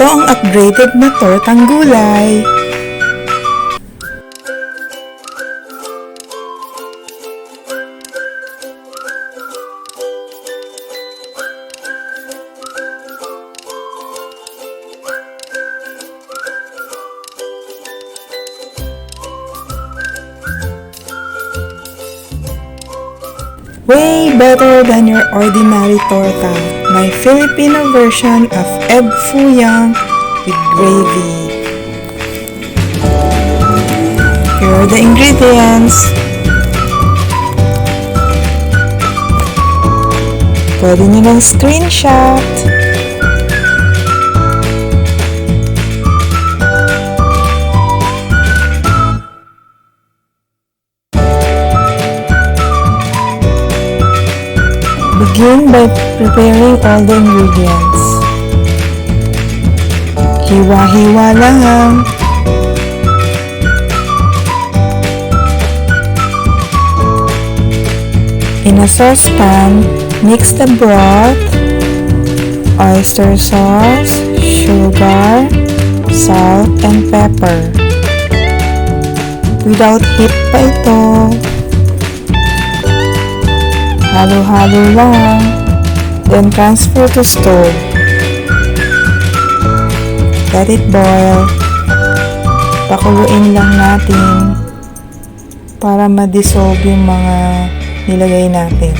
Ito ang upgraded na tortang gulay. Way better than your ordinary torta, my Filipino version of Egg Foo Young with gravy. Here are the ingredients. Pwede nyo ng screenshot. Begin by preparing all the ingredients. Hiwa-hiwa lang. In a saucepan, mix the broth, oyster sauce, sugar, salt, and pepper. Without heat pa ito. Halo-halo lang, then transfer to stove. Let it boil. Pakuluin lang natin para ma-dissolve yung mga nilagay natin.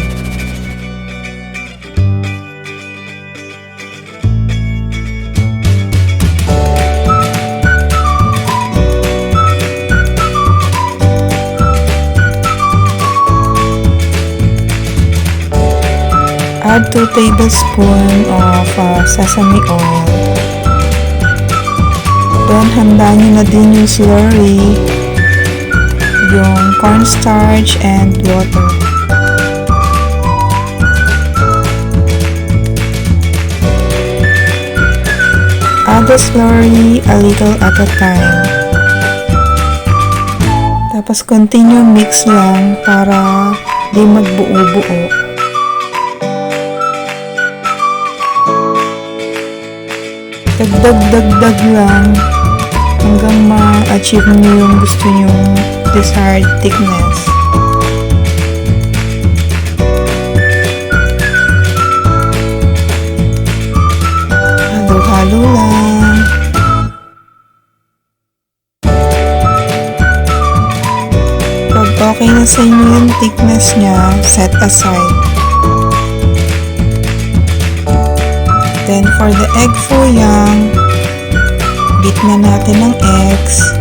Add 2 tablespoons of sesame oil. Then, handa nyo na din yung slurry, yung cornstarch and water. Add the slurry a little at a time. Tapos, continue mix lang para di magbuo-buo. Dagdag lang hanggang ma-achieve nyo yung gusto nyong desired thickness. Halo-halo lang. Pag okay na sa inyo yung thickness nya, set aside. Then for the Egg Foo Young, beat na natin ng eggs.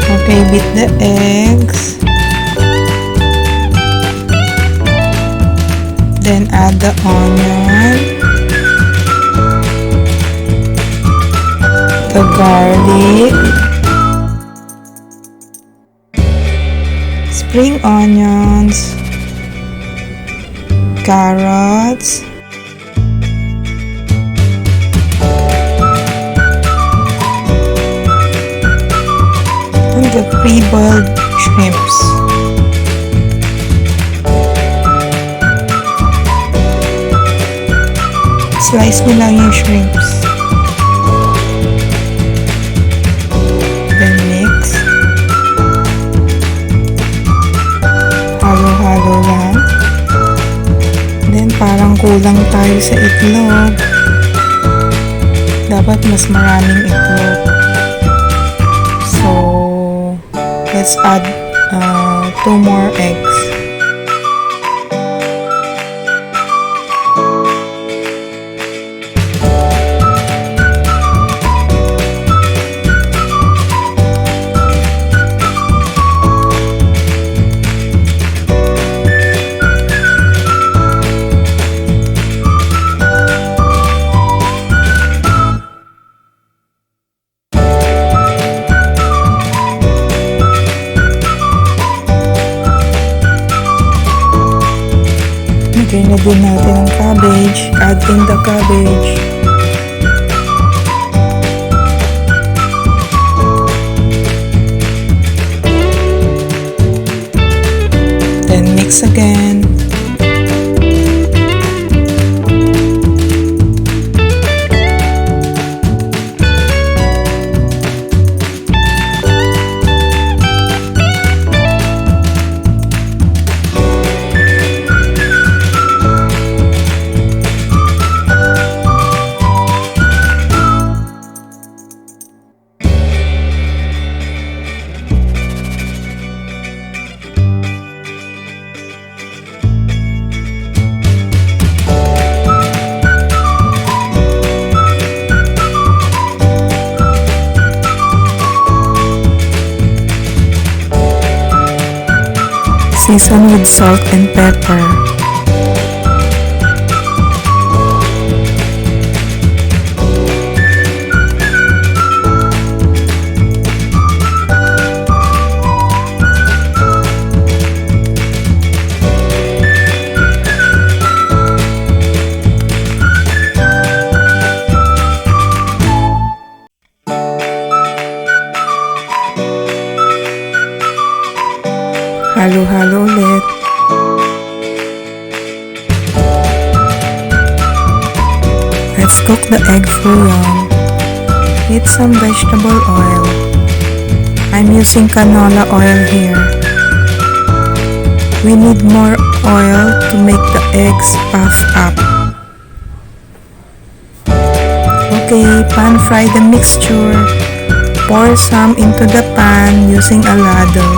Okay, beat the eggs. Then add the onion. The garlic, spring onions, carrots, and the pre-boiled shrimps. Slice mo lang yung shrimps. Halo-halo lang. Then, parang kulang tayo sa itlog. Dapat mas maraming itlog. So, let's add 2 more eggs. Lagay na din natin ang cabbage. Add in the cabbage. Season with salt and pepper. Halo-halo ulit. Let's cook the egg foo young. Heat some vegetable oil. I'm using canola oil here. We need more oil to make the eggs puff up. Okay, pan fry the mixture. Pour some into the pan using a ladle.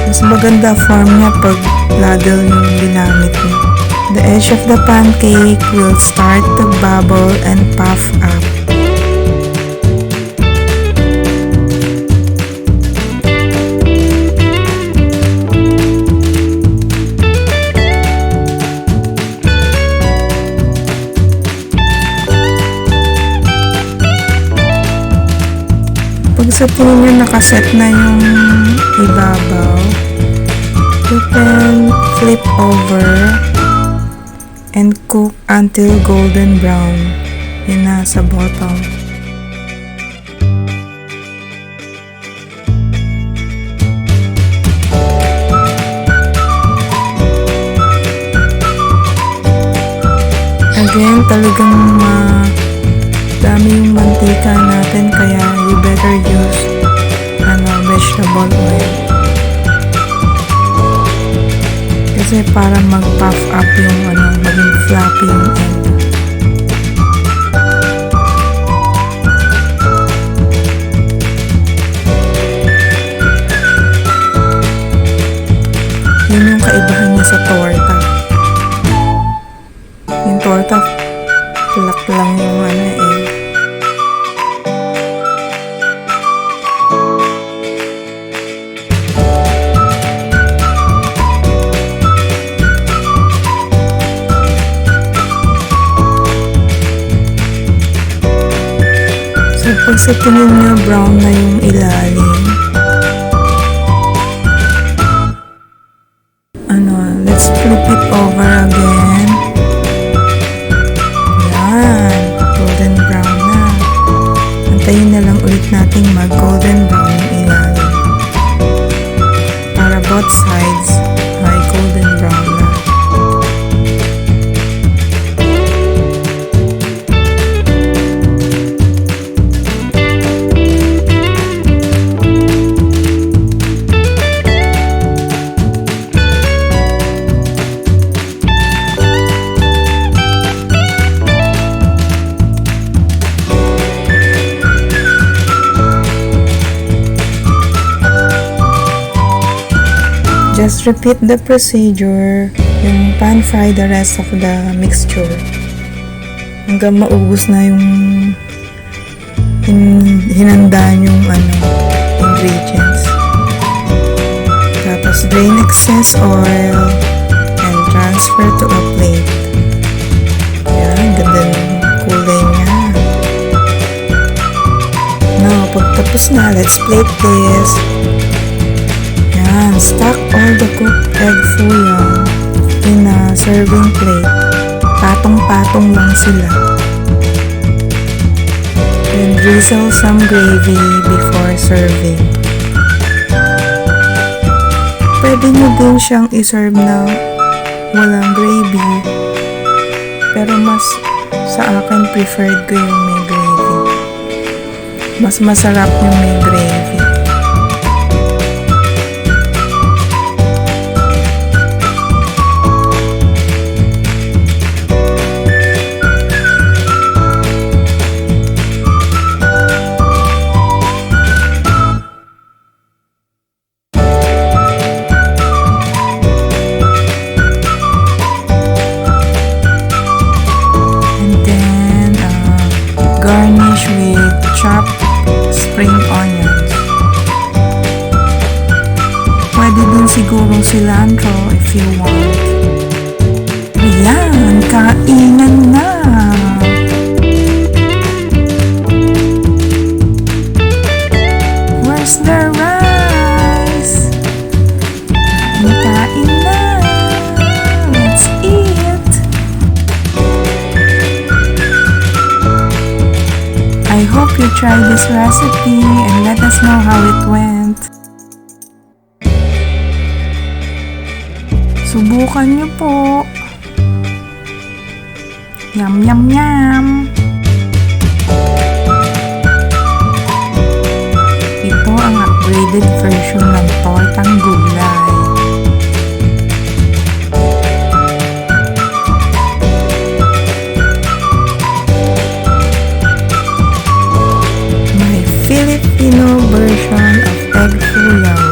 Mas maganda form niya pag ladle yung ginamit niyo. The edge of the pancake will start to bubble and puff up. Pag sa tingin nyo nakaset na yung ibabaw, you can flip over and cook until golden brown. Yun na sa bottom. Again, talagang dami yung mantika natin, kaya you better use vegetable oil. Kasi para mag-puff up yung maging fluffy yung egg. Yun yung kaibahan niya sa torta. Yung torta, flat lang yung egg. Pag sa tingin nyo brown na yung ilalim, let's flip it over again. Yan, golden brown na. Antayin na lang ulit natin mag golden brown yung ilalim para both sides ay golden brown na. Just repeat the procedure, yung pan fry the rest of the mixture hanggang maubos na yung hinandaan yung ingredients. Tapos drain excess oil and transfer to a plate. Yan, ganda ng kulay niya. Now, pagtapos na, let's plate this. Stack all the cooked egg foo young in a serving plate. Patong-patong lang sila. Then drizzle some gravy before serving. Pwede nyo din siyang iserve na walang gravy, pero mas sa akin preferred ko yung may gravy. Mas masarap yung may gravy. Garnish with chopped spring onions. Pwede din sigurong cilantro if you want. Ayan, kainan na! Where's the rice? Kain na! Let's eat! I hope you try this recipe and let us know how it went. Subukan niyo po. Yum, yum, yum! Ito ang upgraded version ng tortang gulay. My Filipino version of Egg Foo Young.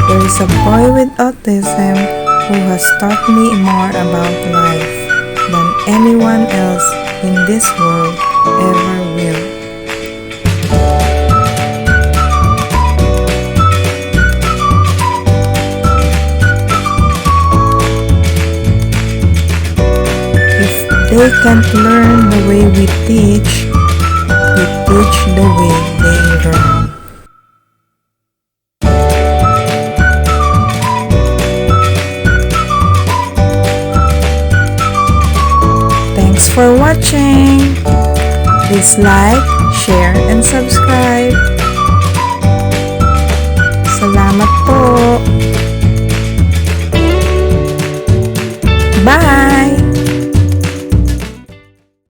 There's a boy with autism who has taught me more about life than anyone else in this world ever will. If they can't learn the way we teach the way they learn. Thanks for watching. Please like, share, and subscribe. Salamat po. Bye!